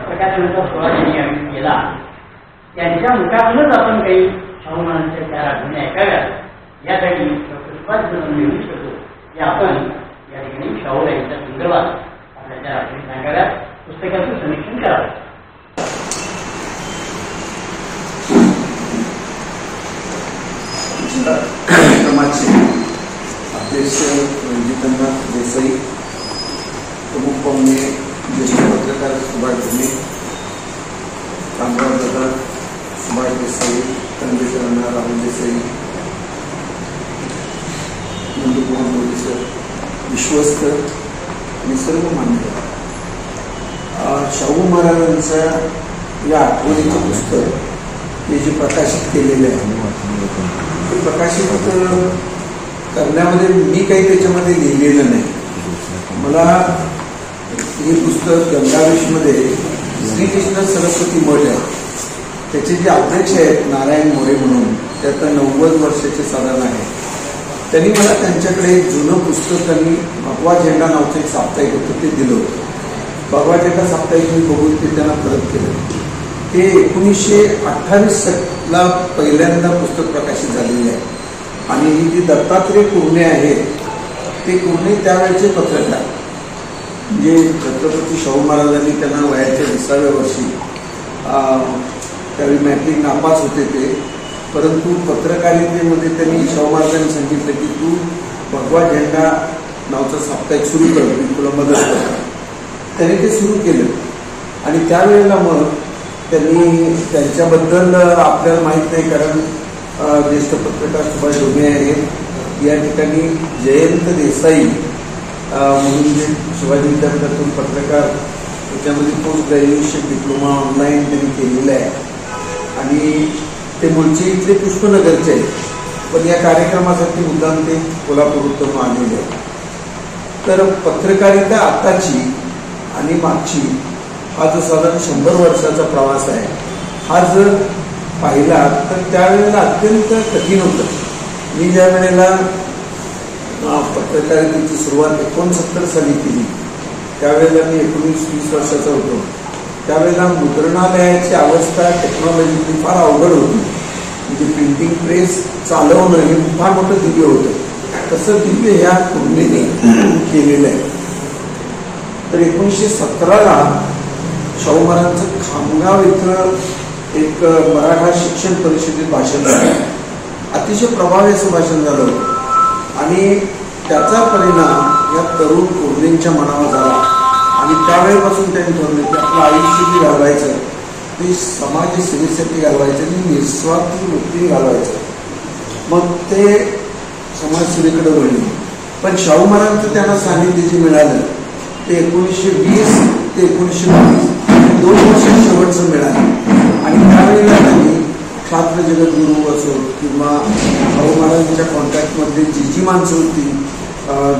प्रकाशनाचा सोहळा त्यांनी आयोजित केला, त्यांच्या मुखातूनच आपण काही शाहू महाराजांच्या 4 आठवणी ऐकाव्यात यासाठी डॉक्टर सुभाष देशमुख शकतो की आपण या ठिकाणी शाहूराजांच्या संदर्भात आपल्या 4 आठवणी सांगाव्यात, पुस्तकाचं समीक्षण करावं. कार्यक्रमाचे अध्यक्ष रणजितनाथ देसाई, प्रमुख पाहुणे ज्येष्ठ पत्रकार सुभाष धुमे, कामगार दादा सुभाष देसाई, तंबेकरांना राहुल देसाई, नंदकुमार मोदी सर, विश्वस्त आणि सर्व मान्यवर. शाहू महाराजांच्या या आठवणीचं पुस्तक हे जे प्रकाशित केलेलं आहे ते प्रकाशित करण्यामध्ये मी काही त्याच्यामध्ये लिहिलेलं नाही. मला हे पुस्तक गंगावेशमध्ये श्रीकृष्ण सरस्वती मठ आहे, त्याचे जे अध्यक्ष आहेत नारायण मोरे म्हणून, ते आता 90 वर्षाचे साधारण आहे. त्यांनी मला त्यांच्याकडे एक जुनं पुस्तक, त्यांनी भगवा झेंडा नावाचं एक साप्ताहिक होतं ते दिलं होतं. भगवा झेंडा साप्ताहिक मी बघून ते त्यांना परत केलं. ते 1928 पहिल्यांदा पुस्तक प्रकाशित झालेले आहे. आणि ही जी दत्तात्रय कुर्णे आहेत ते कुर्णे त्यावेळेचे पत्रकार, म्हणजे छत्रपती शाहू महाराजांनी त्यांना वयाच्या 20व्या वर्षी त्यावेळी मॅट्रिक नापास होते ते, परंतु पत्रकारितेमध्ये त्यांनी शाहू महाराजांनी सांगितलं की तू भगवा झेंडा नावाचं साप्ताहिक सुरू कर, मी तुला मदत करतो. त्यांनी ते सुरू केलं. आणि त्यावेळेला मग त्यांनी त्यांच्याबद्दल आपल्याला माहीत नाही, कारण ज्येष्ठ पत्रकार सुभाष धुमे आहेत. या ठिकाणी जयंत देसाई म्हणून जे शिवाजी विद्यापीठातून पत्रकार, त्याच्यामध्ये पोस्ट ग्रॅज्युएशन डिप्लोमा ऑनलाईन त्यांनी केलेला आहे. आणि ते मूळचे इथले पुष्पनगरचे आहेत, पण या कार्यक्रमासाठी मुद्दाम ते कोल्हापूरतून आलेले आहेत. तर पत्रकारिता आताची आणि मागची हा जो साधारण 100 वर्षाचा प्रवास आहे, हा जर पाहिला तर त्यावेळेला अत्यंत कठीण होतं. मी ज्या वेळेला पत्रकारितेची सुरुवात 69 साली केली, त्यावेळेला मी 19-20 वर्षाचा होतो. त्यावेळेला मुद्रणालयाची अवस्था टेक्नॉलॉजीची फार अवघड होती. म्हणजे प्रिंटिंग प्रेस चालवणं हे फार मोठं दिव्य होतं. तसं दिव्य ह्या कुर्णीने केलेलं आहे. तर 1917ला शाहू महाराजांचं खामगाव इथं एक मराठा शिक्षण परिषदेत भाषण झालं. अतिशय प्रभावी असं भाषण झालं होतं. आणि त्याचा परिणाम या तरुण कुर्णींच्या मनावर झाला. आणि त्यावेळेपासून त्यांनी ठरवलं की आपलं आयुष्य जे घालवायचं ते समाज सेवेसाठी घालवायचं आणि निस्वार्थ वृत्ती घालवायचं. मग ते समाजसेवेकडे वळले. पण शाहू महाराजांचं त्यांना सानिध्य जे मिळालं ते 1920 ते 1922 2 वर्ष शेवटचं मिळालं. आणि त्यावेळेला त्यांनी छात्र जगद्गुरू असो किंवा शाहू महाराजांच्या कॉन्टॅक्टमध्ये जी माणसं होती,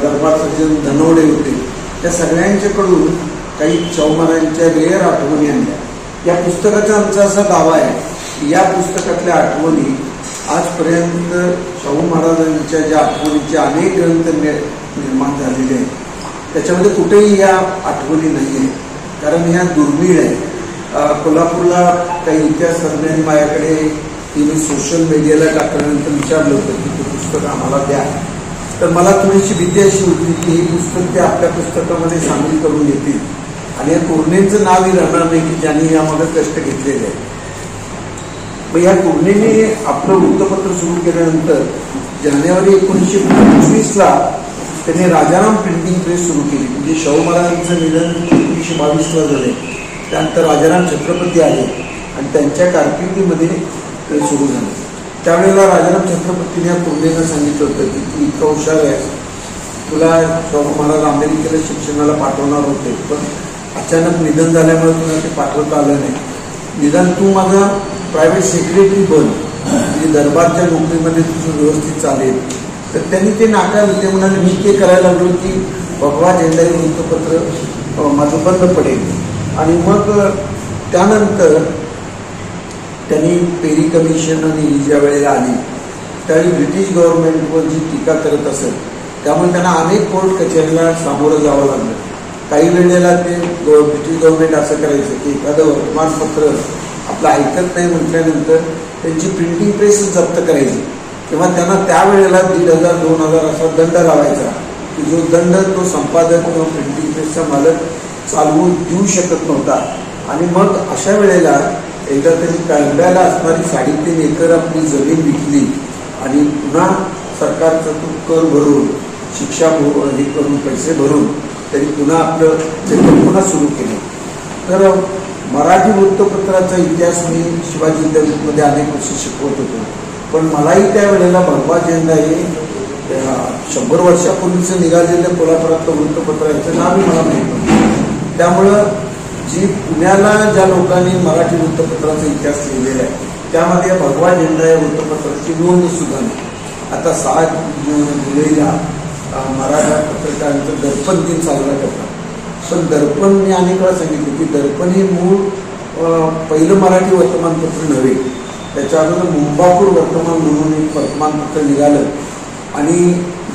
दरबार सर्जन धनवडे होते, त्या सगळ्यांच्याकडून काही शाहू महाराजांच्या रेअर आठवणी आणल्या. या पुस्तकाचा आमचा असा दावा आहे की या पुस्तकातल्या आठवणी आजपर्यंत शाहू महाराजांच्या ज्या आठवणीचे अनेक ग्रंथ निर्माण झालेले आहेत त्याच्यामध्ये कुठेही या आठवणी नाही आहे, कारण ह्या दुर्मिळ आहे. कोल्हापूरला काही इतिहास तज्ञांनी माझ्याकडे मी सोशल मीडियाला टाकल्यानंतर विचारलं होतं की ते पुस्तक आम्हाला द्या. तर मला थोडीशी भीती अशी होती की हे पुस्तक ते आपल्या पुस्तकामध्ये सामील करून घेतील आणि या कुर्णेंचं नावही राहणार नाही की ज्यांनी यामध्ये कष्ट घेतलेले आहे. मग या कुर्णेने आपलं वृत्तपत्र सुरू केल्यानंतर जानेवारी 1925ला त्यांनी राजाराम प्रिंटिंग प्रेस सुरू केली. म्हणजे शाहू महाराजांचं निधन 1922ला झाले, त्यानंतर राजाराम छत्रपती आले आणि त्यांच्या कारकिर्दीमध्ये ते सुरू झालं. त्यावेळेला राजाराम छत्रपतीने या कुर्णेला सांगितलं होतं की तू इतका हुशार आहे, तुला शाहू महाराज अमेरिकेला शिक्षणाला पाठवणार होते, पण अचानक निधन झाल्यामुळे तुला ते पाठवता आलं नाही. निदान तू माझा प्रायव्हेट सेक्रेटरी बन, म्हणजे दरबारच्या नोकरीमध्ये तुझं व्यवस्थित चालेल. तर त्यांनी ते नाकारलं. ते म्हणाले मी ते करायला लागलो की भगवा झेंडा हे वृत्तपत्र माझं बंद पडेल. आणि मग त्यानंतर त्यांनी पेरी कमिशन आणि ही ज्या वेळेला आली त्यावेळी ब्रिटिश गव्हर्नमेंटवर जी टीका करत असेल त्यामुळे त्यांना अनेक कोर्ट कचेरीला सामोरं जावं लागलं. काही वेळेला ते ब्रिटिश गव्हर्नमेंट असं करायचं की एखादं वर्तमानपत्र आपलं ऐकत नाही म्हटल्यानंतर त्यांची प्रिंटिंग प्रेसच जप्त करायची किंवा त्यांना त्यावेळेला 1,500-2,000 असा दंड लावायचा की जो दंड तो संपादक किंवा प्रिंटिंग प्रेसचा मालक चालवून देऊ शकत नव्हता. आणि मग अशा वेळेला एकदा त्यांनी कांद्याला असणारी 3.5 एकर आपली जमीन विकली आणि पुन्हा सरकारचा तो कर भरून शिक्षा हे करून पैसे भरून त्यांनी पुन्हा आपलं लेखन पुन्हा सुरू केलं. तर मराठी वृत्तपत्राचा इतिहास मी शिवाजी विद्यापीठमध्ये अनेक वर्ष शिकवत होतो. पण मलाही त्यावेळेला भगवा झेंडा हे 100 वर्षापूर्वीचं निघालेलं कोल्हापुरातलं वृत्तपत्र याचं नावही मला माहीत नव्हतं. त्यामुळं जी पुण्याला ज्या लोकांनी मराठी वृत्तपत्राचा इतिहास लिहिलेला आहे त्यामध्ये भगवा झेंडा या वृत्तपत्राची नोंद सुद्धा नाही. आता 7 जुलैला मराठा पत्रकारांचं दर्पण दिन साजरा करतात. पण दर्पण मी अनेक वेळा सांगितलं की दर्पण हे मूळ पहिलं मराठी वर्तमानपत्र नव्हे. त्याच्या अगोदर मुंबापूर वर्तमान म्हणून एक वर्तमानपत्र निघालं आणि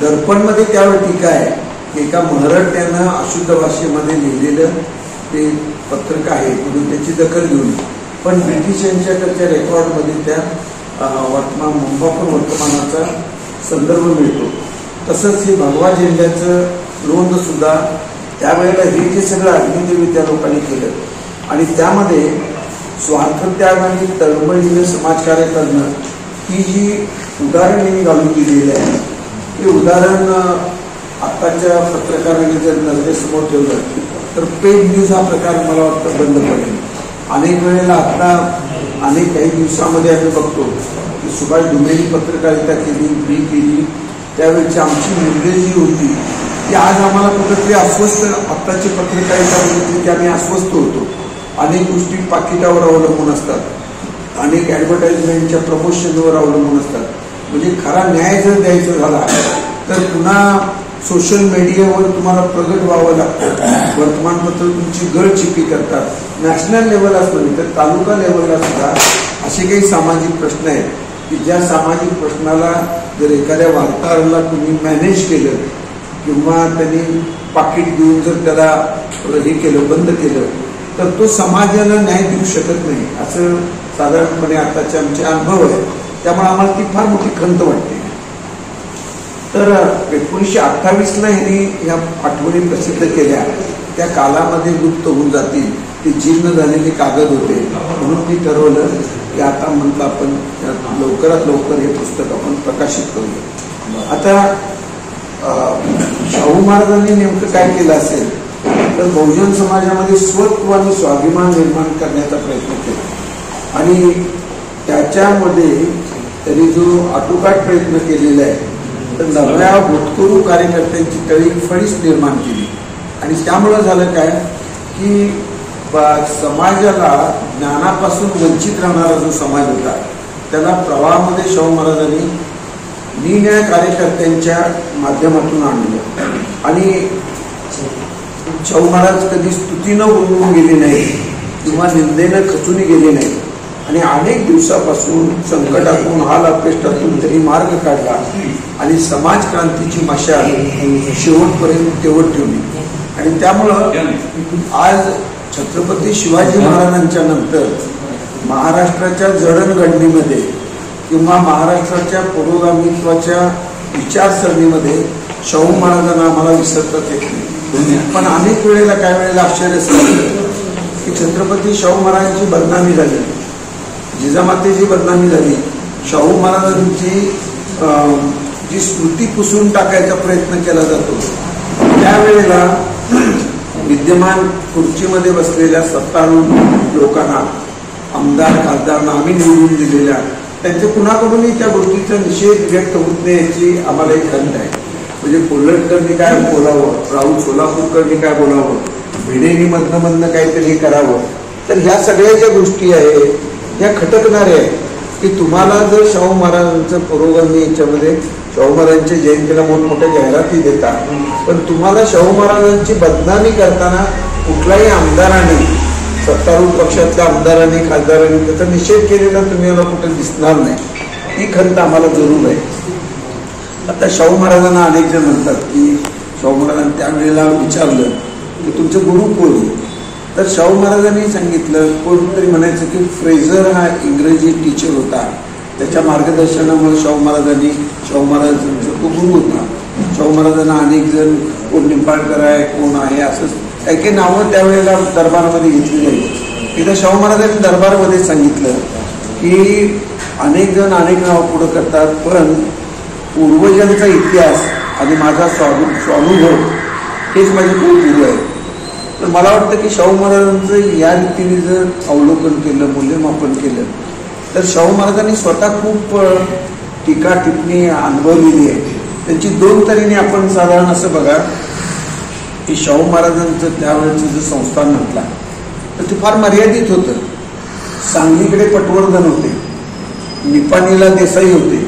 दर्पणमध्ये त्यावेळी टीका आहे की एका मराठ्यानं अशुद्ध भाषेमध्ये लिहिलेलं ते पत्रक आहे म्हणून त्याची दखल घेऊन. पण ब्रिटिशांच्याकडच्या रेकॉर्डमध्ये त्या मुंबापूर वर्तमानाचा संदर्भ मिळतो. तसंच हे भगवा झेंड्याचं नोंद सुद्धा त्यावेळेला हे जे सगळं अग्निदेवी त्या लोकांनी केलं आणि त्यामध्ये स्वार्थत्याग आणि तळमळीनं समाजकार्य करणं ही जी उदाहरण घालून दिलेली आहे हे उदाहरण आत्ताच्या पत्रकारांनी जर नजरेसमोर ठेवलं तर पेड न्यूज हा प्रकार मला वाटतं बंद पडेल. अनेक वेळेला आता काही दिवसामध्ये आम्ही बघतो की सुभाष डुमेनी पत्रकारिता केली, मी केली, त्यावेळची आमची मूल्ये जी होती ती आज आम्हाला कुठेतरी अस्वस्थ. आत्ताची पत्रकारिता बघितली की आम्ही अस्वस्थ होतो. अनेक गोष्टी पाकिटावर अवलंबून असतात, अनेक ॲडव्हर्टाइजमेंटच्या प्रमोशनवर अवलंबून असतात. म्हणजे खरा न्याय जर द्यायचा झाला तर पुन्हा सोशल मीडियावर तुम्हाला प्रगट व्हावं लागतं. वर्तमानपत्र तुमची गळचिपी करतात. नॅशनल लेवललाच नाही तर तालुका लेवलला सुद्धा असे काही सामाजिक प्रश्न आहेत की ज्या सामाजिक प्रश्नाला जर एखाद्या वार्ताहराला तुम्ही मॅनेज केलं किंवा त्यांनी पाकिट देऊन जर त्याला हे केलं, बंद केलं तर तो समाजाला न्याय देऊ शकत नाही असं साधारणपणे आताचे आमचे अनुभव आहे. त्यामुळे आम्हाला ती फार मोठी खंत वाटते. तर 1928ला ह्यांनी या आठवणी प्रसिद्ध केल्या. त्या कालामध्ये लुप्त होऊन जातील, ते जीर्ण झालेले कागद होते. म्हणून मी ठरवलं की आता म्हटलं आपण लवकरात लवकर हे पुस्तक आपण प्रकाशित करूया. आता शाहू महाराजांनी नेमकं काय केलं असेल तर बहुजन समाजामध्ये स्वत्व आणि स्वाभिमान निर्माण करण्याचा प्रयत्न केला आणि त्याच्यामध्ये त्यांनी जो आटोकाट प्रयत्न केलेला आहे तर नव्या भूतकरू कार्यकर्त्यांची टळी फळीच निर्माण केली. आणि त्यामुळं झालं काय की समाजाला ज्ञानापासून वंचित राहणारा जो समाज होता त्याला प्रवाहामध्ये शाहू महाराजांनी निन्याय कार्यकर्त्यांच्या माध्यमातून आणलं. आणि शाहू महाराज कधी स्तुतीनं उडवून गेले नाही किंवा निंदेनं खचून गेले नाही आणि अनेक दिवसापासून संकटातून हाल अपेष्टातून त्यांनी मार्ग काढला आणि समाज क्रांतीची मशाल शेवटपर्यंत तेवढ ठेवली. आणि त्यामुळं आज छत्रपती शिवाजी महाराजांच्या नंतर महाराष्ट्राच्या जडणघडणीमध्ये किंवा महाराष्ट्राच्या पुरोगामित्वाच्या विचारसरणीमध्ये शाहू महाराजांना आम्हाला विसरताच येत नाही. पण अनेक वेळेला काय वेळेला आश्चर्य झालं की छत्रपती शाहू महाराजांची बदनामी झाली, जिजामातेची बदनामी झाली. शाहू महाराजांची जी स्मृती पुसून टाकायचा प्रयत्न केला जातो त्यावेळेला विद्यमान खुर्चीमध्ये बसलेल्या सत्तारूढ लोकांना, आमदार खासदारांना आम्ही निवडून दिलेल्या त्यांच्या कुणाकडूनही त्या गोष्टीचा निषेध व्यक्त होत नाही याची आम्हाला एक खंत आहे. म्हणजे कोल्हटकरनी काय बोलावं, राहुल सोलापूरकरनी काय बोलावं, भिडेनी मधनं काहीतरी करावं. तर ह्या सगळ्या ज्या गोष्टी आहेत ह्या खटकणाऱ्या आहेत की तुम्हाला जर शाहू महाराजांचं पुरोगामी याच्यामध्ये शाहू महाराजांच्या जयंतीला मोठमोठ्या जाहिराती देतात पण तुम्हाला शाहू महाराजांची बदनामी करताना कुठल्याही आमदाराने, सत्तारूढ पक्षातल्या आमदारांनी, खासदारांनी त्याचा निषेध केलेला तुम्हाला कुठे दिसणार नाही. ही खंत आम्हाला जरूर आहे. आता शाहू महाराजांना अनेक जण म्हणतात की शाहू महाराजांनी त्यावेळेला विचारलं की तुमचे गुरु कोण? तर शाहू महाराजांनी सांगितलं, कोणतरी म्हणायचं की फ्रेझर हा इंग्रजी टीचर होता, त्याच्या मार्गदर्शनामुळे शाहू महाराजांचा तो गुरु होता. शाहू महाराजांना अनेक जण कोण निंबाळकर आहे, कोण आहे, असं काही काही नावं त्यावेळेला दरबारामध्ये घेतली जायची. एकदा शाहू महाराजांनी दरबारमध्ये सांगितलं की अनेक जण अनेक नावं पुढं करतात, पण पूर्वजांचा इतिहास आणि माझा स्वानुभव हेच माझे गुरु आहे. तर मला वाटतं की शाहू महाराजांचं या रीतीने जर अवलोकन केलं, मूल्यमापन केलं, तर शाहू महाराजांनी स्वतः खूप टीका टिप्पणी अनुभवलेली आहे. त्यांची दोन तऱ्हेने आपण साधारण असं बघा की शाहू महाराजांचं त्यावेळेचं जे संस्थान म्हटलं तर ते फार मर्यादित होतं. सांगलीकडे पटवर्धन होते, निपाणीला देसाई होते,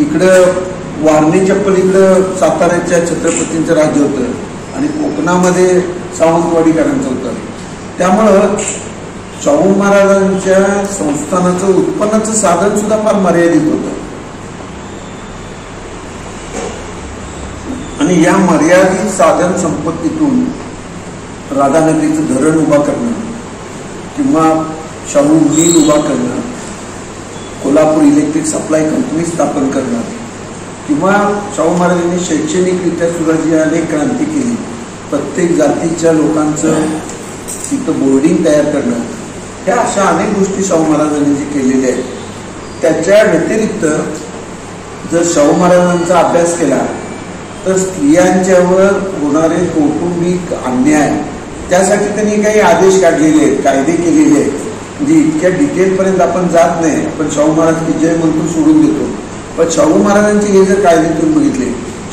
इकडं वारणेच्या पलीकडं साताऱ्याच्या छत्रपतींचं राज्य होतं आणि कोकणामध्ये सावंतवाडीकरांचं होतं. त्यामुळं शाहू महाराजांच्या संस्थानाचं उत्पन्नाचं साधन सुद्धा फार मर्यादित होतं. आणि या मर्यादित साधन संपत्तीतून राधानगरीचं धरण उभा करणं किंवा शाहू मिल उभा करणं, कोल्हापूर इलेक्ट्रिक सप्लाय कंपनी स्थापन करणं किंवा शाहू महाराजांनी शैक्षणिकरित्या सुद्धा जी अनेक क्रांती केली, प्रत्येक जातीच्या लोकांचं तिथं बोर्डिंग तयार करणं, ह्या अशा अनेक गोष्टी शाहू महाराजांनी जे केलेल्या आहेत. त्याच्या व्यतिरिक्त जर शाहू महाराजांचा अभ्यास केला तर स्त्रियांच्यावर होणारे कौटुंबिक अन्याय त्यासाठी त्यांनी काही आदेश काढलेले आहेत, कायदे केलेले आहेत. म्हणजे इतक्या डिटेलपर्यंत आपण जात नाही, आपण शाहू महाराज की जय म्हणून सोडून देतो. पण शाहू महाराजांचे हे जर कायदे तुम्ही बघितले,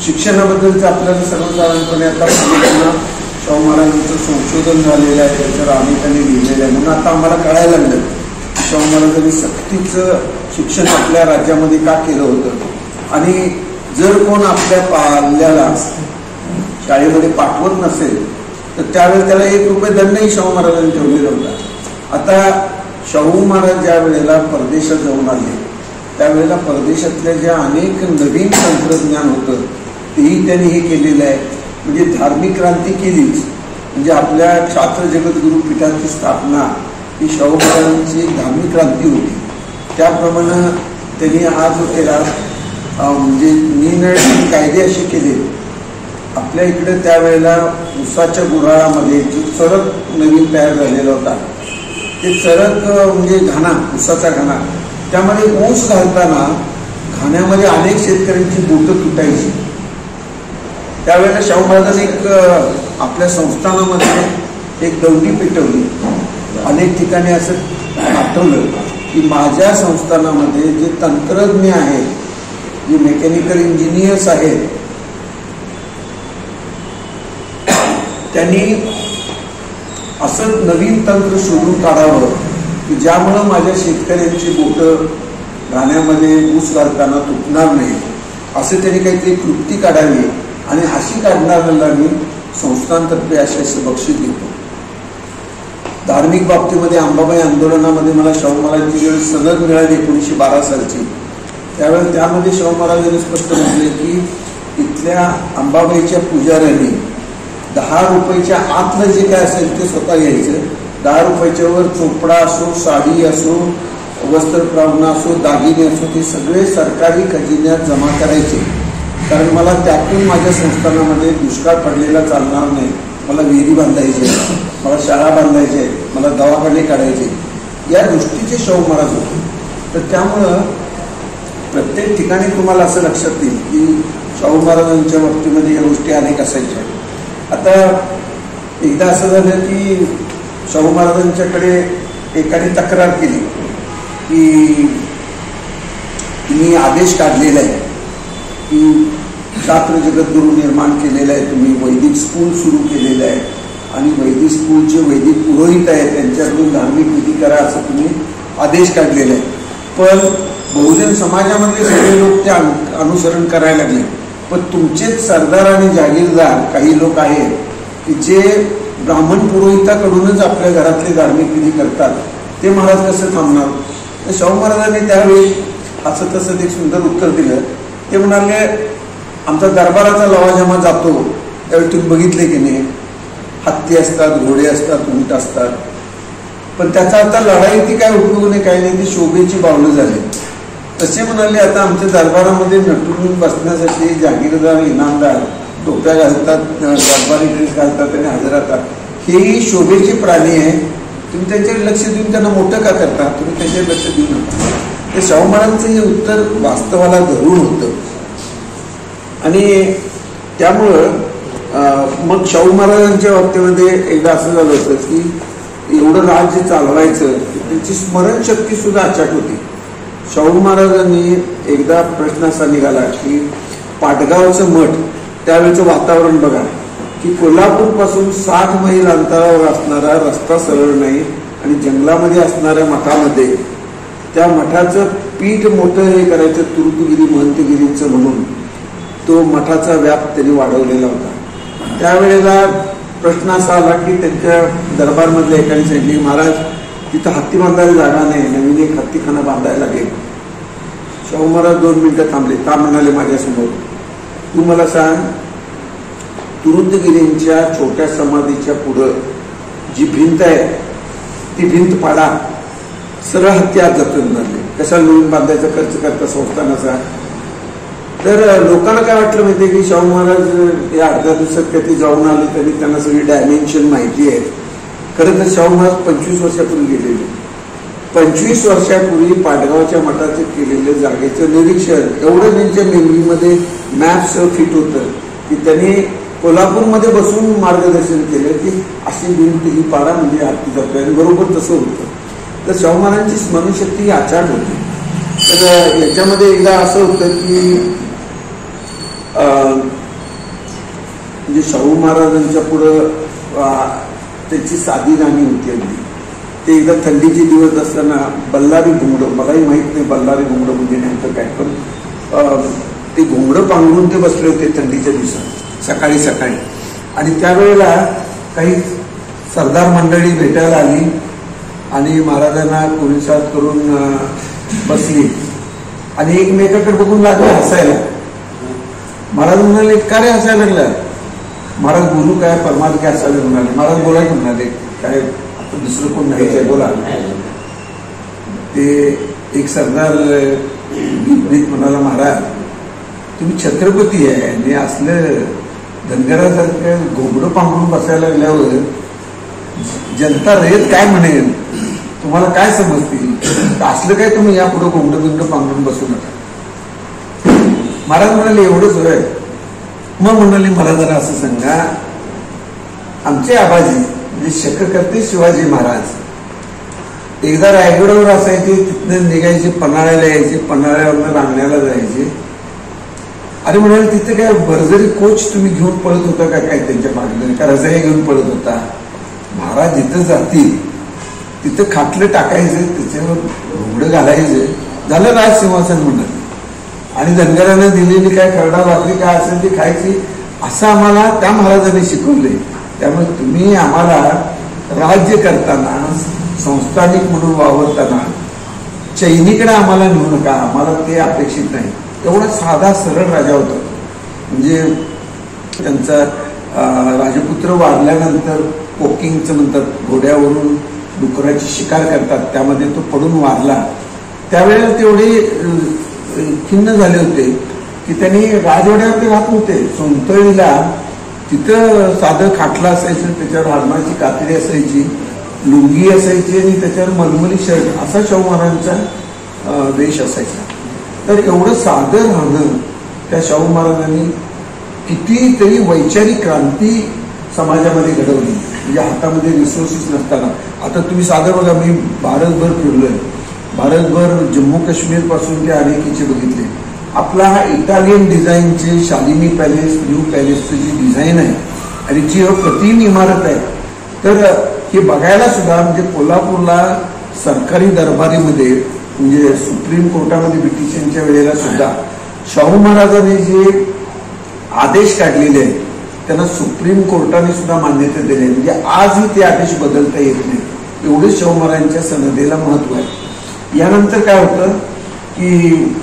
शिक्षणाबद्दलचं आपल्याला सर्वसाधारणपणे आता शाहू महाराजांचं संशोधन झालेलं आहे, त्याच्यावर अनेकांनी लिहिलेलं आहे. म्हणून आता आम्हाला कळायला लागलं की शाहू महाराजांनी सक्तीचं शिक्षण आपल्या राज्यामध्ये का केलं होतं. आणि जर कोण आपल्या पाल्याला शाळेमध्ये पाठवत नसेल तर त्यावेळेस त्याला 1 रुपये दंडही शाहू महाराजांनी ठेवलेला होता. आता शाहू महाराज ज्या वेळेला परदेशात जाऊन आले त्यावेळेला परदेशातल्या ज्या अनेक नवीन तंत्रज्ञान होतं तेही त्यांनी हे केलेलं आहे. म्हणजे धार्मिक क्रांती केलीच, म्हणजे आपल्या छात्र जगद्गुरु पीठाची स्थापना ही शाहू महाराजांची धार्मिक क्रांती होती. त्याप्रमाणे त्यांनी आज केला, म्हणजे निरनिराळे कायदे असे केले. आपल्या इकडे त्यावेळेला ऊसाच्या गुऱ्हाळामध्ये जो चरक नवीन तयार झालेला होता, ते चरक म्हणजे घाणा, ऊसाचा घाणा, त्यामध्ये ऊस घालताना घाण्यामध्ये अनेक शेतकऱ्यांची बोटं तुटायची. त्यावेळेला शाहू महाराजांनी आपल्या संस्थानामध्ये एक दौंडी पेटवली. अनेक ठिकाणी असं आठवलं की माझ्या संस्थानामध्ये जे तंत्रज्ञ आहेत, जे मेकॅनिकल इंजिनियर्स आहेत, त्यांनी असं नवीन तंत्र शोधून काढावं की ज्यामुळं माझ्या शेतकऱ्यांची बोटं घाण्यामध्ये ऊस घालताना तुटणार नाही, असं त्यांनी काहीतरी कृती काढावी. आणि अशी काढणाऱ्याला मी संस्थांतर्फे असे बक्षीस देतो. धार्मिक बाबतीमध्ये अंबाबाई आंदोलनामध्ये मला शाहू महाराजांची वेळ सनद मिळाली 1912 सालची. त्यावेळेस त्यामध्ये शाहू महाराजांनी स्पष्ट म्हटले की इथल्या अंबाबाईच्या पुजाऱ्यांनी 10 रुपयाच्या आतलं जे काय असेल ते स्वतः घ्यायचं. 10 रुपयाच्या वर चोपडा असो, साडी असो, वस्त्रप्रावण असो, दागिने असो, ते सगळे सरकारी खजिन्यात जमा करायचे. कारण मला त्यातून माझ्या संस्थानामध्ये दुष्काळ पडलेला चालणार नाही. मला विहिरी बांधायचे, मला शाळा बांधायचे, मला दवाखाने काढायचे, या दृष्टीचे शाहू महाराज होते. तर त्यामुळं प्रत्येक ठिकाणी तुम्हाला असं लक्षात येईल की शाहू महाराजांच्या बाबतीमध्ये या गोष्टी अनेक असायच्या. आता एकदा असं झालं की शाहू महाराजांच्याकडे एकाने तक्रार केली की तुम्ही आदेश काढलेला आहे की छात्र जगद्गुरू निर्माण केलेलं आहे, तुम्ही वैदिक स्कूल सुरू केलेलं आहे आणि वैदिक स्कूलचे वैदिक पुरोहित आहेत त्यांच्याकडून धार्मिक विधी करा असं तुम्ही आदेश काढलेला आहे. पण बहुजन समाजामध्ये सगळे लोक ते अनुसरण करायला लागले. पण तुमचेच सरदार आणि जागीरदार काही लोक आहेत की जे ब्राह्मण पुरोहिताकडूनच आपल्या घरातले धार्मिक विधी करतात, ते महाराज कसं थांबणार. तर शाहू महाराजांनी त्यावेळी असं तसं एक सुंदर उत्तर दिलं. ते म्हणाले आमचा दरबाराचा लवाजमा जातो त्यावेळी तुम्ही बघितले की नाही, हत्ती असतात, घोडे असतात, उंट असतात, पण त्याचा आता लढाईची काय उपयोग नाही, काही नाही, ती शोभेची बावलं झाली. तसे म्हणाले आता आमच्या दरबारामध्ये नटून बसण्यासाठी जागीरदार, इनामदार टोप्या घालतात, दरबारी ड्रेस घालतात आणि हजर राहतात. हेही शोभेचे प्राणी आहे. तुम्ही त्यांच्याकडे लक्ष देऊन त्यांना मोठं का करता? तुम्ही त्यांच्याकडे लक्ष देऊ नका. ते शाहू महाराजांचं हे उत्तर वास्तवाला धरून होतं. आणि त्यामुळं मग शाहू महाराजांच्या बाबतीमध्ये एकदा असं झालं होतं की एवढं राज्य चालवायचं, त्यांची स्मरणशक्ती सुद्धा अचाट होती. शाहू महाराजांनी एकदा प्रश्न असा निघाला की पाटगावचं मठ, त्यावेळेचं वातावरण बघा की कोल्हापूरपासून 60 मैल अंतरावर असणारा रस्ता सरळ नाही आणि जंगलामध्ये असणाऱ्या मठामध्ये त्या मठाचं पीठ मोठं हे करायचं, तुरुतगिरी महंतगिरीचं म्हणून तो मठाचा व्याप त्यांनी वाढवलेला होता. त्यावेळेला प्रश्न असा आला की त्यांच्या दरबारमधल्या एकाने सांगितले, महाराज तिथं हत्ती बांधायला जागा नाही, नवीन एक हत्तीखाना बांधायला लागेल. शाहू महाराज 2 मिनिटं थांबले. का म्हणाले माझ्यासमोर, तू मला सांग, तुरुंदगिरींच्या छोट्या समाधीच्या पुढं जी भिंत आहे ती भिंत पाडा, सरळ हत्ती आत जातो म्हणाले. कशाला नवीन बांधायचा खर्च करता संस्थानाचा? तर लोकांना काय वाटलं माहितीये की शाहू महाराज या अर्ध्या दिवसात कधी जाऊन आले, तरी त्यांना सगळी डायमेन्शन माहिती आहे. खरं तर शाहू महाराज 25 वर्षापूर्वी गेलेले. 25 वर्षापूर्वी पाटगावच्या मठाचे केलेलं जागेचं निरीक्षण एवढं त्यांच्या मेमरीमध्ये मॅप्स फिट होतं की त्यांनी कोल्हापूरमध्ये बसून मार्गदर्शन केलं की अशी भिंत ही पाडा म्हणजे हत्ती जातोय, आणि बरोबर तसं होतं. तर शाहू महाराजांची स्मरणशक्ती ही अचाट होती. तर याच्यामध्ये एकदा असं होतं की म्हणजे शाहू महाराजांच्या पुढं त्याची साधी गाणी होती अगदी. ते एकदा थंडीचे दिवस असताना बल्लारी घुंगडं, मलाही माहीत नाही बल्लारी घुंगडं म्हणजे नेमकं काय, पण ते घुंगडं पांघरून ते बसले होते थंडीच्या दिवसात सकाळी सकाळी. आणि त्यावेळेला काही सरदार मंडळी भेटायला आली आणि महाराजांना पोलिसात करून बसली आणि एकमेकाकडे बघून लागले हसायला. महाराज म्हणाले, का रे हसायला लागला? महाराज बोलू काय, परमाल काय हसायला म्हणाले. महाराज बोलायला म्हणाले, काय दुसरं कोण नाही बोला. ते एक सरदार म्हणाला, महाराज तुम्ही छत्रपती आहे आणि असलं धनगरासारखं घोबडं पांघरून बसायला लागल्यावर जनता रयत काय म्हणेल, तुम्हाला काय समजतील, असलं काय तुम्ही यापुढे घोंगडं बिंगडं पांघरून बसू नका. महाराज म्हणाले, एवढंच होय? मग म्हणाले, मला जरा असं सांगा, आमचे आबाजी म्हणजे शककर्ते शिवाजी महाराज एकदा रायगडावर असायचे, तिथनं निघायचे, पन्हाळ्याला यायचे, पन्हाळ्यावरनं रांगण्याला जायचे. अरे म्हणाले, तिथे काय बर्जरी कोच तुम्ही घेऊन पळत होता का काय त्यांच्या मागणी, का रजाई घेऊन पळत होता? महाराज जिथं जातील तिथं खाटलं टाकायचं, त्याच्यावर घोंगडं घालायचं, झालं राजसिंहासन म्हणत. आणि धनगरांना दिलेली काय खरडा भाकरी काय असेल ती खायची, असं आम्हाला त्या महाराजांनी शिकवले. त्यामुळे तुम्ही आम्हाला राज्य करताना, संस्थानिक म्हणून वावरताना चैनीकडे आम्हाला नेऊ नका, आम्हाला ते अपेक्षित नाही. एवढा साधा सरळ राजा होता. म्हणजे त्यांचा राजपुत्र वारल्यानंतर पोकिंगचं म्हणतात, घोड्यावरून डुकराची शिकार करतात, त्यामध्ये तो पडून वारला. त्यावेळेला तेवढे खिन्न झाले होते की त्यांनी राजवाड्यावरती राहत होते. सोनतळीला तिथं साधं खाटला असायचं, त्याच्यावर हरणाची कातडी असायची, लुंगी असायची आणि त्याच्यावर मलमली शर्ट, असा शाहू महाराजांचा वेश असायचा. तर एवढं साधं राहणं त्या शाहू महाराजांनी कितीतरी वैचारिक क्रांती समाजामध्ये घडवली. म्हणजे हातामध्ये रिसोर्सेस नसताना. आता तुम्ही साधं बघा, मी भारतभर फिरलोय, भारतभर जम्मू काश्मीर पासून ते अनेकीचे बघितले. आपला हा इटालियन डिझाईनचे शालिनी पॅलेस, न्यू पॅलेसची जी डिझाईन आहे आणि जी अप्रतिम इमारत आहे, तर हे बघायला सुद्धा म्हणजे कोल्हापूरला सरकारी दरबारीमध्ये म्हणजे सुप्रीम कोर्टामध्ये ब्रिटिशांच्या वेळेला सुद्धा शाहू महाराजांनी जे आदेश काढलेले आहेत त्यांना सुप्रीम कोर्टाने सुद्धा मान्यता दिली आहे. म्हणजे आजही ते आदेश बदलता येत नाही, एवढे शाहू महाराजांच्या सनदेला महत्व आहे. यानंतर काय होतं की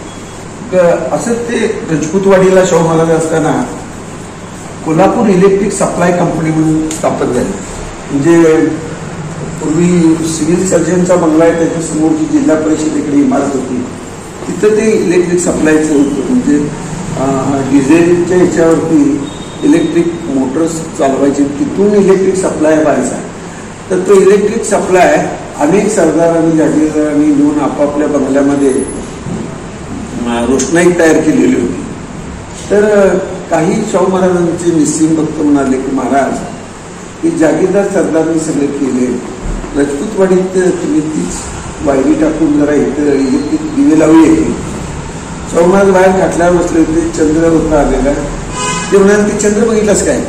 असं ते रजपूतवाडीला शाहू महाराज असताना कोल्हापूर इलेक्ट्रिक सप्लाय कंपनी म्हणून स्थापन झाली. म्हणजे पूर्वी सिव्हिल सर्जनचा बंगला आहे, त्याच्या समोरची जिल्हा परिषदेकडे इमारत होती, तिथं ते इलेक्ट्रिक सप्लायचं होतं. म्हणजे डिझेलच्या ह्याच्यावरती इलेक्ट्रिक मोटर्स चालवायचे, तिथून इलेक्ट्रिक सप्लाय व्हायचा. तर तो इलेक्ट्रिक सप्लाय अनेक सरदारांनी जागीरदारांनी घेऊन आपापल्या बंगल्यामध्ये रोषणाई तयार केलेली होती. तर काही शाहू महाराजांचे निस्सिम भक्त म्हणाले की महाराज, हे जागीरदार सरदारांनी सगळे केले, राजपूतवाडीत तुम्ही तीच वायरी टाकून जरा इथं इलेक्ट्रिक दिवे लावूया की. शाहू महाराज बाहेर खाटल्यावर बसले होते, चंद्र होता आलेला. ते म्हणाले ते चंद्र बघितलास काय?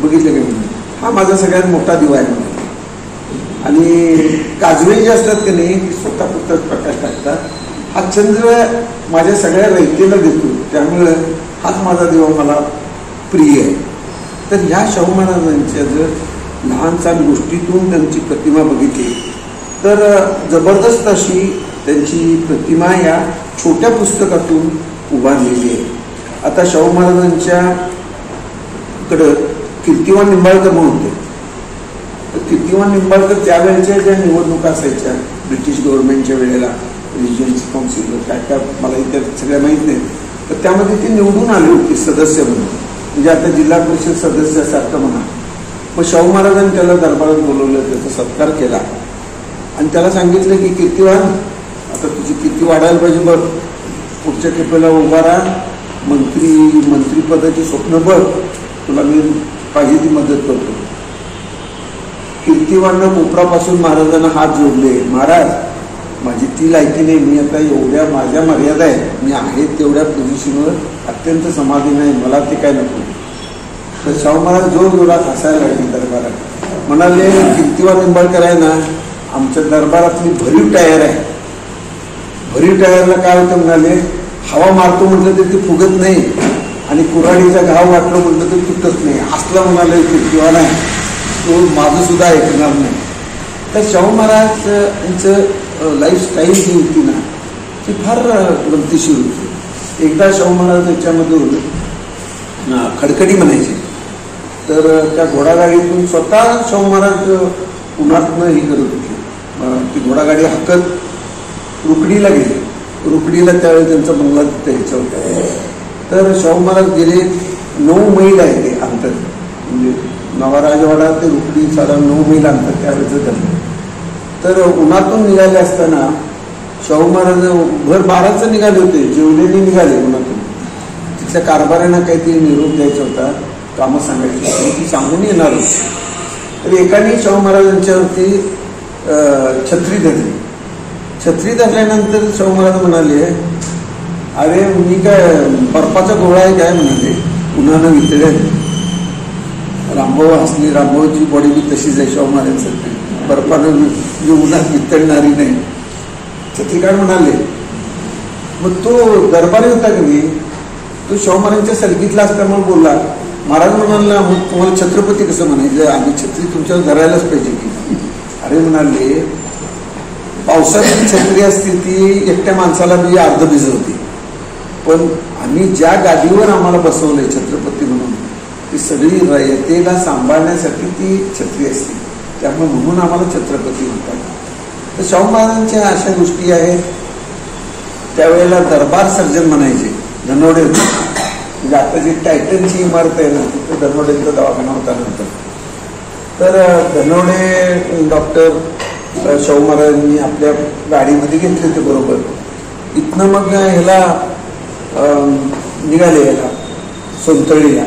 बघितलं काय म्हणून? हा माझा सगळ्यात मोठा दिवा आहे म्हणून. आणि काजवे जे असतात की नाही ती स्वतः पुरतात प्रकाश टाकतात. हा चंद्र माझ्या सगळ्या रयतेला देतो, त्यामुळं हाच माझा दिवा मला प्रिय आहे. तर ह्या शाहू महाराजांच्या जर लहान सहान गोष्टीतून त्यांची प्रतिमा बघितली तर जबरदस्त अशी त्यांची प्रतिमा या छोट्या पुस्तकातून उभारलेली आहे. आता शाहू महाराजांच्याकडं कीर्तिवान निंबाळकर म्हणून होते. तर कीर्तिवान निंबाळकर त्यावेळेच्या ज्या निवडणुका असायच्या ब्रिटिश गव्हर्नमेंटच्या वेळेला, रेजिडेन्सी काउन्सिल काय काय मला इतर सगळ्या माहीत नाही, तर त्यामध्ये ते निवडून आले होते सदस्य म्हणून, म्हणजे आता जिल्हा परिषद सदस्यासारखं म्हणा. मग शाहू महाराजांनी त्याला दरबारात बोलवलं, त्याचा सत्कार केला आणि त्याला सांगितलं की कीर्तिवान, आता तुझी कीर्ती वाढायला पाहिजे, बघ पुढच्या खेपेला उभा राहा, मंत्रीपदाची स्वप्न बघ, तुला मी पाहिजे ती मदत करतो. कीर्तिवाननं कोपरापासून महाराजांना हात जोडले. महाराज, माझी ती लायकी नाही, मी आता एवढ्या माझ्या मर्यादा आहेत, मी आहे तेवढ्या पोझिशनवर अत्यंत समाधी नाही, मला ते काय नको. तर शाहू महाराज जोर जोरात हसायला लागले दरबारात. म्हणाले कीर्तिवान निंबाळकर आहे ना, आमच्या दरबारातली भरीव टायर आहे. भरीव टायरला काय होतं म्हणाले, हवा मारतो म्हटलं तर ते फुगत नाही आणि कुऱ्हाडीचा घाव वाटलं म्हटलं तर तुटत नाही. असलं म्हणाले कीर्तिवान आहे, तो माझं सुद्धा ऐकणार नाही. तर शाहू महाराज यांचं लाईफस्टाईल जी होती ना ती फार गमतीशीर होती. एकदा शाहू महाराज त्याच्यामधून खडखडी म्हणायचे, तर त्या घोडागाडीतून स्वतः शाहू महाराज उन्हातनं ही करत होते. ती घोडागाडी हाकत रुकडीला गेली. रुकडीला त्यावेळी त्यांचा बंगला तिथे ह्याच्या होता. तर शाहू महाराज गेले 9 मैल आहे ते अंतर, म्हणजे नवा राजवाडा ते रुकडी साधा 9 मैल अंतर त्यावेळेचं झालं. तर उन्हातून निघाले असताना शाहू महाराज भर 12चं निघाले होते, जेवलेली निघाले उन्हातून. तिथल्या कारभाऱ्यांना काहीतरी निरोप द्यायचा होता, कामं सांगायची, ती सांगून येणार होती. तर एकाने शाहू महाराजांच्यावरती छत्री धरली. छत्री धरल्यानंतर शाहू महाराज म्हणाले, अरे मी काय बर्फाचा गोळा आहे काय म्हणाले, उन्हानं वितळेल. रामभाऊ हसली. रामभाऊची बॉडी बी तशीच आहे शाहू महाराजांसारखी, बर्फानं उन्हात वितळणारी नाही. छत्रीकाळ म्हणाले. मग तो दरबारी होता की नाही, तो शाहू महाराजांच्या सलगीतला असल्यामुळे बोलला. महाराज म्हणाला, मग तुम्हाला छत्रपती कसं म्हणायचं, आम्ही छत्री तुमच्यावर धरायलाच पाहिजे की. अरे म्हणाले, पावसाची छत्री असते ती एकट्या माणसाला मी अर्ध भिजवते, पण आम्ही ज्या गादीवर आम्हाला बसवलंय छत्रपती म्हणून ती सगळी रयतेला सांभाळण्यासाठी ती छत्री असते, त्यामुळे म्हणून आम्हाला छत्रपती म्हणतात. तर शाहू महाराजांच्या अशा गोष्टी आहेत. त्यावेळेला दरबार सर्जन म्हणायचे, धनवडे होते. म्हणजे आता जी टायटनची इमारत आहे ना तिथे धनवडेंचा दवाखाना होता नंतर. तर धनवडे डॉक्टर शाहू महाराजांनी आपल्या गाडीमध्ये घेतले होते बरोबर. इथनं मग ह्याला निघाले, ह्याला सोनतळीला.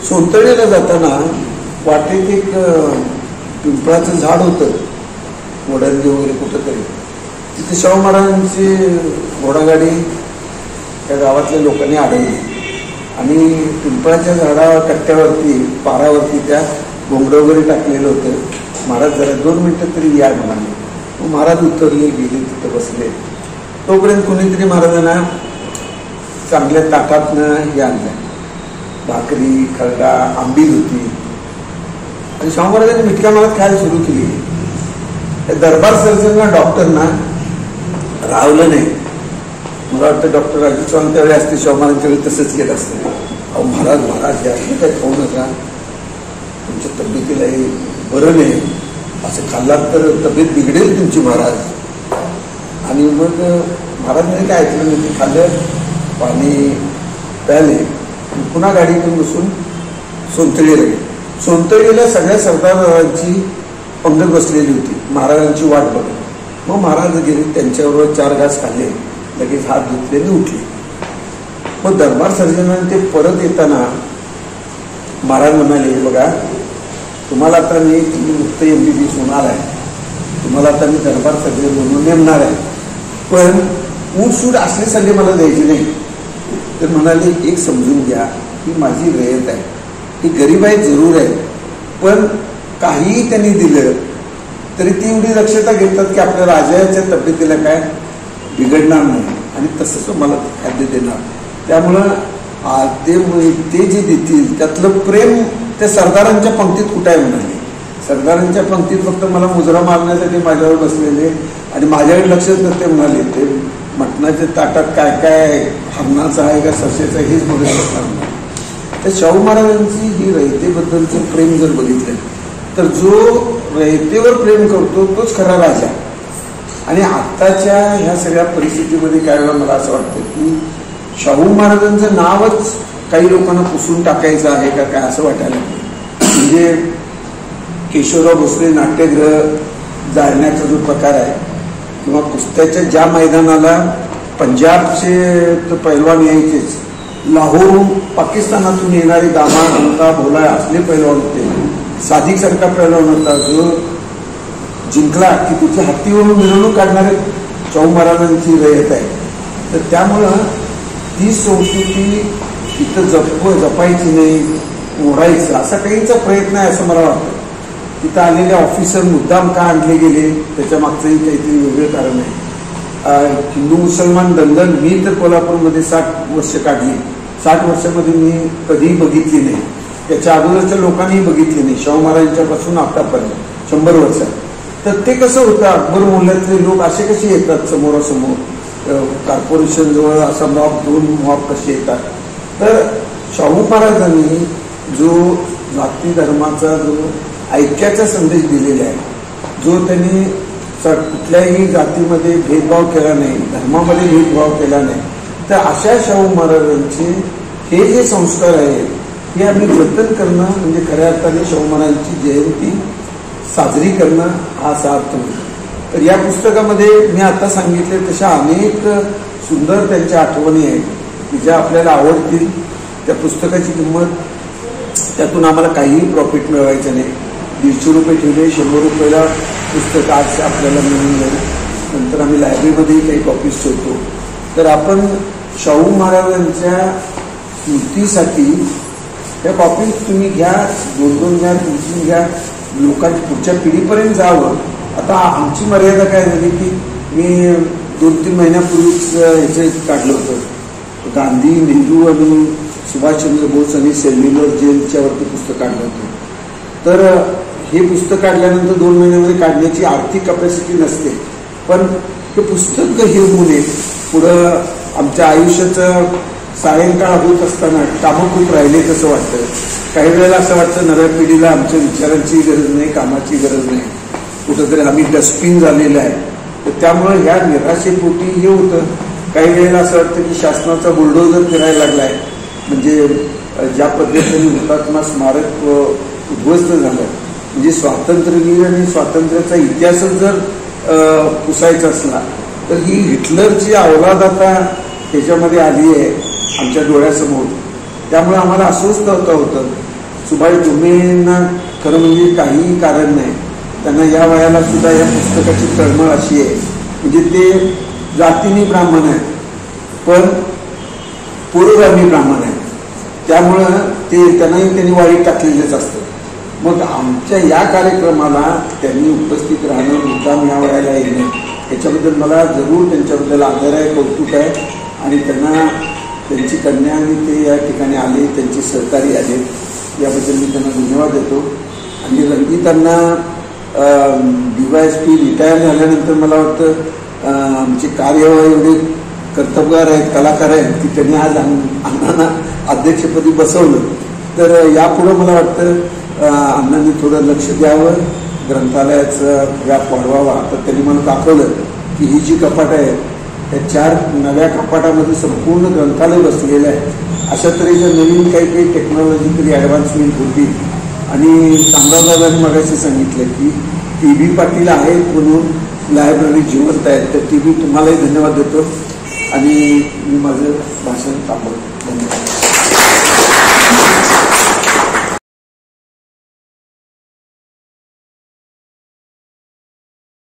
सोनतळीला जाताना वाटेत एक पिंपळाचं झाड होतं, वडंगी वगैरे कुठं तरी. तिथे शाहू महाराजांची घोडागाडी त्या गावातल्या लोकांनी अडवली आणि पिंपळाच्या झाडा कट्ट्यावरती पारावरती त्या घोंगडं वगैरे टाकलेलं होतं. महाराज जरा 2 मिनिटं तरी या म्हणाले. मग महाराज उतरले, गेले, तिथं बसले. तोपर्यंत कोणीतरी महाराजांना चांगल्या ताटातनं हे आणलं, भाकरी, खरडा, आंबील होती. आणि शाहू महाराजांनी मिटक्या मारत खायला सुरू केली. दरबार सर्जनला डॉक्टरना राहवलं नाही. मला वाटतं डॉक्टर राजू चव्हाण त्यावेळी असते शाहू महाराजांच्या वेळी तसंच केलं असतं. अहो महाराज जास्त काय खाऊ नका, तुमच्या तब्येतीलाही बरं नाही, असं खाल्लात तर तब्येत बिघडेल तुमची महाराज. आणि मग महाराजांनी काय ऐकलं नाही, ते खाल्लं, पाणी प्याले, पुन्हा गाडी घेऊन बसून सोनतळीला गेले. सोनतळीला सगळ्या सरदारांची पंगत बसलेली होती महाराजांची वाट बघत. मग महाराज गेले, त्यांच्याबरोबर 4 घास खाल्ले, लगेच हात धुतले आणि उठले. मग दरबार सर्जनाने ते परत येताना महाराज म्हणाले, बघा तुम्हाला आता मी मुक्त MBBS होणार आहे, तुम्हाला आता मी दरबार सर्जन म्हणून नेमणार आहे, पण उठसूट असले सल्ले मला द्यायचे नाही. तर म्हणाले, एक समजून घ्या, ही माझी रयत आहे, ही गरीब आहे जरूर आहे, पण काहीही त्यांनी दिलं तरी ती एवढी दक्षता घेतात की आपल्या राजाच्या तब्येतीला काय बिघडणार नाही आणि तसंच मला खाद्य देणार. त्यामुळं ते जे देतील त्यातलं प्रेम त्या सरदारांच्या पंक्तीत कुठं आहे म्हणाले. सरदारांच्या पंक्तीत फक्त मला मुजरा मारण्यासाठी माझ्यावर बसलेले आणि माझ्याकडे लक्षच नसते म्हणाले. ते मटणाच्या ताटात काय काय हरणाचं आहे का सस्याचं हेच बघत असणार. तर शाहू महाराजांची ही रयतेबद्दलचं प्रेम जर बघितलं तर जो रयतेवर प्रेम करतो तोच खरा राजा. आणि आत्ताच्या ह्या सगळ्या परिस्थितीमध्ये काय वेळा मला असं वाटतं की शाहू महाराजांचं नावच काही लोकांना पुसून टाकायचं आहे का काय असं वाटायला. म्हणजे केशवराव भोसले नाट्यगृह जाळण्याचा जो प्रकार आहे किंवा कुस्त्याच्या ज्या मैदानाला पंजाबचे पैलवान यायचेच, लाहोरहून पाकिस्तानातून येणारे दामा अंका भोला असले पैलवान होते. सादिक सारखा पैलवान होता जो जिंकला की तिच्या हत्तीवरून मिरवणूक काढणारे शाहू महाराजांची रयत आहे. तर त्यामुळं ती संस्कृती इथं जपायची नाही, मोडायचं असा काहीचा प्रयत्न आहे असं मला वाटतं. तिथं आलेले ऑफिसर मुद्दाम का आणले गेले त्याच्या मागचंही काहीतरी वेगळं कारण आहे. हिंदू मुसलमान दंगल मी तर कोल्हापूरमध्ये 60 वर्ष काढली, 60 वर्षामध्ये मी कधीही बघितली नाही, त्याच्या अगोदरच्या लोकांनीही बघितली नाही, शाहू महाराजांच्यापासून आतापर्यंत 100 वर्षात. तर ते कसं होतं, अकबर मोहल्ल्यातले लोक असे कसे येतात समोरासमोर, कॉर्पोरेशन जवळ असा मॉब 2 मॉब कसे येतात. तर शाहू महाराजांनी जो जाती धर्माचा जो ऐक्याचा संदेश दिलेला आहे, जो त्यांनी कुठल्याही जातीमध्ये भेदभाव केला नाही, धर्मामध्ये भेदभाव केला नाही, तर अशा शाहू महाराजांचे हे जे संस्कार आहेत हे आम्ही जतन करणं म्हणजे खऱ्या अर्थाने शाहू महाराजांची जयंती साजरी करणं हा असा अर्थ होतो. तर या पुस्तकामध्ये मी आता सांगितले तशा अनेक सुंदर त्यांच्या आठवणी आहेत की ज्या आपल्याला आवडतील. त्या पुस्तकाची किंमत त्यातून आम्हाला काहीही प्रॉफिट मिळवायचं नाही. 150 रुपये ठेवले, 100 रुपयाला पुस्तक आज आपल्याला मिळून जाईल. नंतर आम्ही लायब्ररीमध्येही काही कॉपीज ठेवतो. तर आपण शाहू महाराजांच्या स्मृतीसाठी त्या कॉपीज तुम्ही घ्या, 2-2 घ्या, 3-3 घ्या, लोकांच्या पुढच्या पिढीपर्यंत जावं. आता आमची मर्यादा काय झाली की मी 2-3 महिन्यापूर्वीच ह्याचे काढलं होतं, गांधी, नेहरू आणि सुभाषचंद्र बोस आणि सेल्युलर जेलच्यावरती पुस्तक काढलं होतं. तर हे पुस्तक काढल्यानंतर 2 महिन्यामध्ये काढण्याची आर्थिक कॅपॅसिटी नसते, पण हे पुस्तक हे मुले पुढं आमच्या आयुष्याचं सायंकाळ होत असताना कामं खूप राहिले तसं वाटतं. काही वेळेला असं वाटतं नव्या पिढीला आमच्या विचारांची गरज नाही, कामाची गरज नाही, कुठंतरी आम्ही डस्टबिन झालेलं आहे. तर त्यामुळं ह्या निराशेपोटी हे होतं. काही वेळेला असं वाटतं की शासनाचा बुलडोजर फिरायला लागलाय, म्हणजे ज्या पद्धतीने हुतात्मा स्मारक उद्ध्वस्त झालं, म्हणजे स्वातंत्र्यवीर आणि स्वातंत्र्याचा इतिहासच जर पुसायचा असला तर ही हिटलरची अवलाद आता त्याच्यामध्ये आली आहे आमच्या डोळ्यासमोर. त्यामुळे आम्हाला अस्वस्थ होतं. सुभाष ढुमेंना खरं म्हणजे काहीही कारण नाही, त्यांना या वयाला सुद्धा या पुस्तकाची तळमळ अशी आहे. म्हणजे ते जातीने ब्राह्मण आहेत पण पुरोगामी ब्राह्मण आहेत, त्यामुळं त्यांनी वाईट टाकलेलेच असतं. मग आमच्या या कार्यक्रमाला त्यांनी उपस्थित राहणं, मुद्दाम या वयाला येणं, याच्याबद्दल मला जरूर त्यांच्याबद्दल आदर आहे, कौतुक आहे. आणि त्यांना त्यांची कन्या आणि ते या ठिकाणी आले, त्यांचे सहकारी आले, याबद्दल मी त्यांना धन्यवाद देतो. आणि रंजितांना DYSP रिटायर झाल्यानंतर मला वाटतं आमचे कार्य एवढे कर्तबगार आहेत, कलाकार आहेत की त्यांनी आज अण्णांना अध्यक्षपदी बसवलं. तर यापुढं मला वाटतं अण्णांनी थोडं लक्ष द्यावं, ग्रंथालयाचं व्याप वाढवावा. तर त्यांनी मला दाखवलं की ही जी कपाट आहे त्या 4 नव्या कपाटामध्ये संपूर्ण ग्रंथालय बसलेलं आहे. अशा तऱ्हेच्या नवीन काही टेक्नॉलॉजिकली ॲडव्हान्समेंट होतील. आणि चांदादादांनी मगाशी सांगितलं की TB पाटील आहेत म्हणून लायब्ररी जिवंत आहेत. तर TB तुम्हालाही धन्यवाद देतो आणि मी माझं भाषण थांबवतो. धन्यवाद.